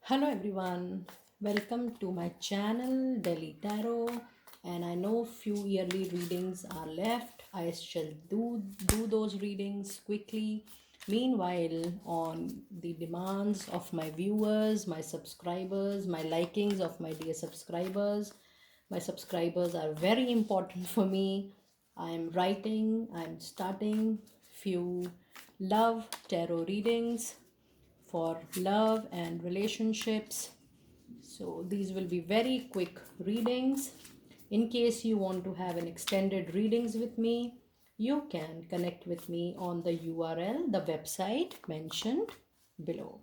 Hello everyone, welcome to my channel Delhi Tarot, and I know few yearly readings are left. I shall do those readings quickly. Meanwhile, on the demands of my viewers, my subscribers, my likings of my dear subscribers, my subscribers are very important for me. I'm starting few love tarot readings for love and relationships. So these will be very quick readings. In case you want to have an extended readings with me, you can connect with me on the URL, the website mentioned below.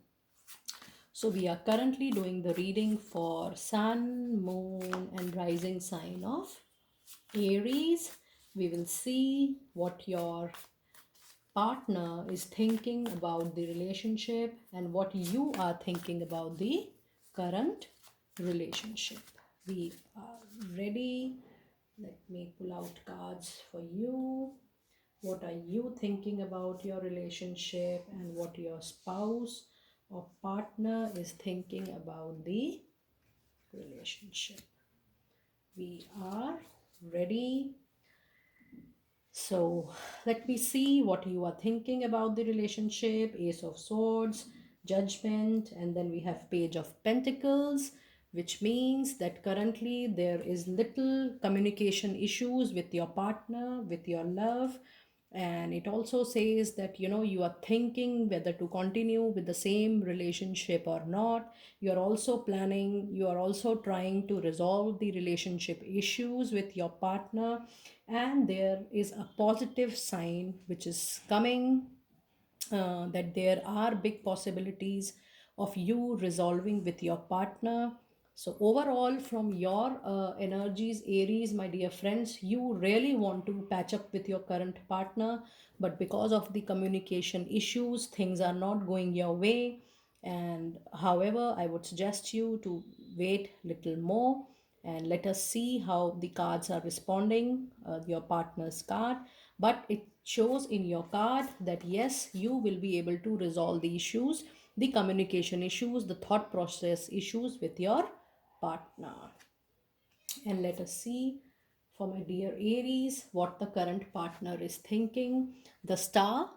So we are currently doing the reading for Sun, Moon and Rising sign of Aries. We will see what your partner is thinking about the relationship and what you are thinking about the current relationship. We are ready. Let me pull out cards for you. What are you thinking about your relationship and what your spouse or partner is thinking about the relationship? We are ready. So let me see what you are thinking about the relationship. Ace of Swords, Judgment, and then we have Page of Pentacles, which means that currently there is little communication issues with your partner, with your love. And it also says that you are thinking whether to continue with the same relationship or not. You are also planning, you are also trying to resolve the relationship issues with your partner, and there is a positive sign which is coming, that there are big possibilities of you resolving with your partner. So overall, from your energies, Aries, my dear friends, you really want to patch up with your current partner, but because of the communication issues, things are not going your way. And however, I would suggest you to wait little more and let us see how the cards are responding, your partner's card. But it shows in your card that yes, you will be able to resolve the issues, the communication issues, the thought process issues with your partner. And let us see, for my dear Aries, what the current partner is thinking. The Star,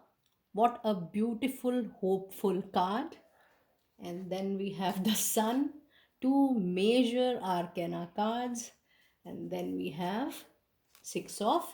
what a beautiful hopeful card. And then we have the Sun, two major arcana cards, and then we have Six of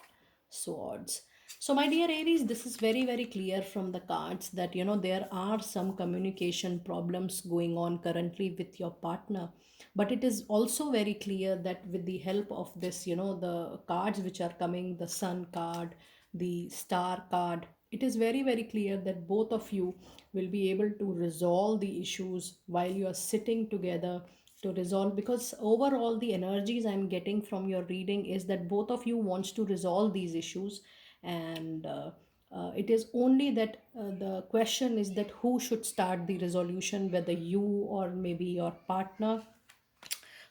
Swords. So my dear Aries, this is very very clear from the cards that there are some communication problems going on currently with your partner, but it is also very clear that with the help of this, the cards which are coming, the Sun card, the Star card, it is very very clear that both of you will be able to resolve the issues while you are sitting together to resolve, because overall the energies I'm getting from your reading is that both of you wants to resolve these issues. And it is only that the question is that who should start the resolution, whether you or maybe your partner.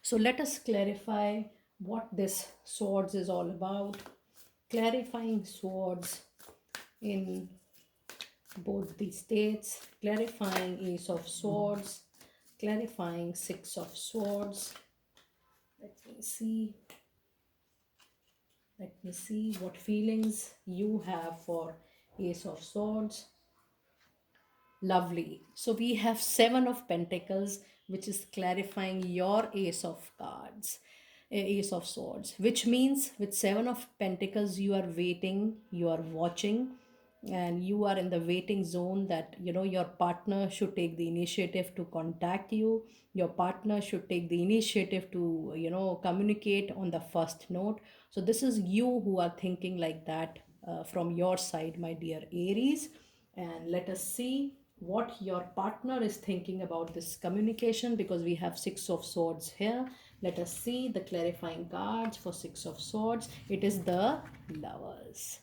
So let us clarify what this swords is all about. Clarifying swords in both the states, clarifying Ace of Swords, clarifying Six of Swords. Let me see. Let me see what feelings you have for Ace of Swords. Lovely. So we have Seven of Pentacles, which is clarifying your Ace of Cards, Ace of Swords, which means with Seven of Pentacles, you are waiting, you are watching, and you are in the waiting zone that your partner should take the initiative to contact you. Your partner should take the initiative to communicate on the first note. So this is you who are thinking like that, from your side, my dear Aries. And let us see what your partner is thinking about this communication, because we have Six of Swords here. Let us see the clarifying cards for Six of Swords. It is the Lovers.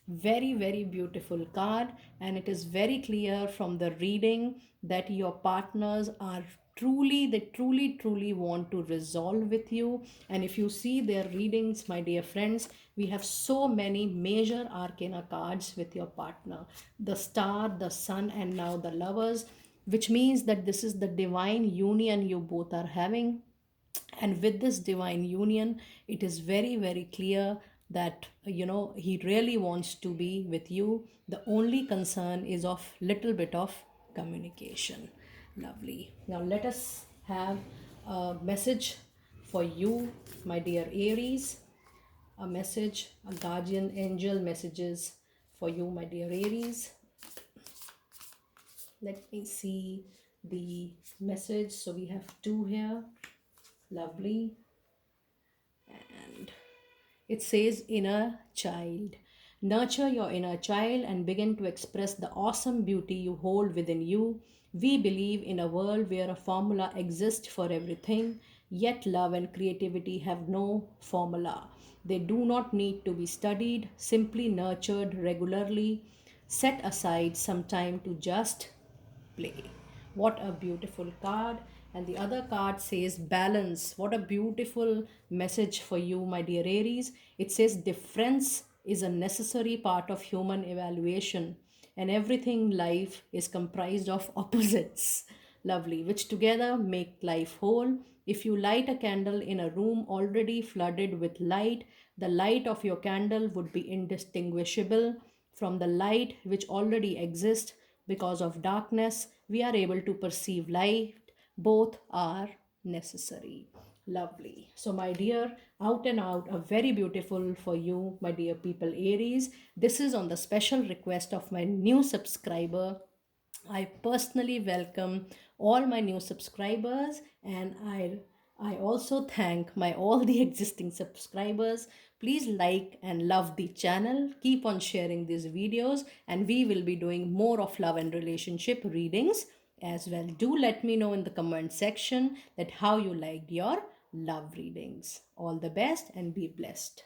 Very very beautiful card, and it is very clear from the reading that your partners are truly want to resolve with you. And if you see their readings, my dear friends, we have so many major arcana cards with your partner: the Star, the Sun, and now the Lovers. which means that this is the divine union you both are having. And with this divine union, it is very, very clear that, he really wants to be with you. The only concern is of little bit of communication. Lovely. Now let us have a message for you, my dear Aries. A message, a guardian angel messages for you, my dear Aries. Let me see the message. So we have two here. Lovely. And it says inner child. Nurture your inner child and begin to express the awesome beauty you hold within you. We believe in a world where a formula exists for everything, yet love and creativity have no formula. They do not need to be studied, simply nurtured regularly. Set aside some time to just play. What a beautiful card. And the other card says balance. What a beautiful message for you, my dear Aries. It says difference is a necessary part of human evaluation, and everything life is comprised of opposites. Lovely, which together make life whole. If you light a candle in a room already flooded with light, the light of your candle would be indistinguishable from the light which already exists. Because of darkness, we are able to perceive light. Both are necessary. Lovely. So, my dear, out and out, a very beautiful for you, my dear people, Aries. This is on the special request of my new subscriber. I personally welcome all my new subscribers, and I also thank my all the existing subscribers. Please like and love the channel. Keep on sharing these videos, and we will be doing more of love and relationship readings as well. Do let me know in the comment section that how you liked your love readings. All the best and be blessed.